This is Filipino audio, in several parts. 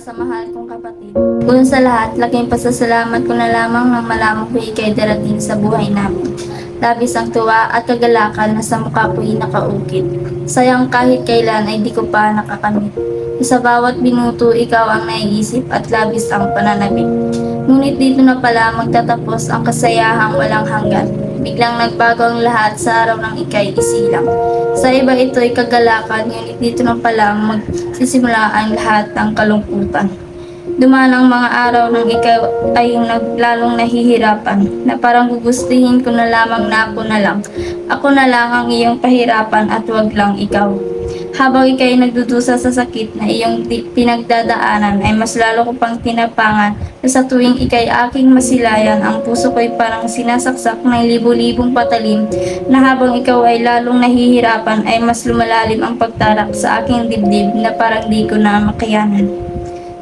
sa mahal kong kapatid. Una sa lahat, laking pasasalamat ko na lamang nang malaman ko ikay darating sa buhay namin. Labis ang tuwa at kagalakan na sa mukha ko'y nakaukit. Sayang kahit kailan ay di ko pa nakakamit. Sa bawat minuto, ikaw ang naiisip at labis ang pananabik. Ngunit dito na pala magtatapos ang kasayahang walang hanggan. Biglang nagbago ang lahat sa araw ng ikay isilang. Sa iba ito'y kagalakan, ngunit dito na pala magsisimula ang lahat ng kalungkutan. Dumaan ang mga araw ng ikaw ay lalong nahihirapan, na parang gugustuhin ko na lamang na ako na lang. Ako na lang ang iyong pahirapan at wag lang ikaw. Habang ikay nagdudusa sa sakit na iyong pinagdadaanan ay mas lalo ko pang tinapangan na sa tuwing ikay aking masilayan, ang puso ko'y parang sinasaksak ng libu-libong patalim na habang ikaw ay lalong nahihirapan ay mas lumalalim ang pagtarak sa aking dibdib na parang di ko na makayanan.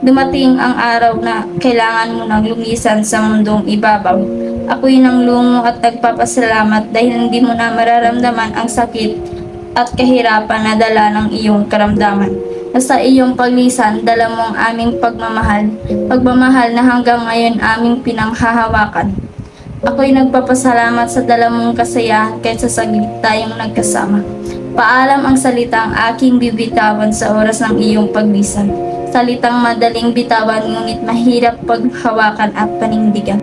Dumating ang araw na kailangan mo nang lumisan sa mundong ibabaw. Ako'y nang lungo at nagpapasalamat dahil hindi mo na mararamdaman ang sakit at kahirapan na dala ng iyong karamdaman. Sa iyong paglisan, dala mo ang aming pagmamahal na hanggang ngayon aming pinanghahawakan. Ako'y nagpapasalamat sa dala mong kasayahan kahit sa saglit tayong nagkasama. Paalam ang salitang aking bibitawan sa oras ng iyong paglisan. Salitang madaling bitawan ngunit mahirap paghawakan at panindigan.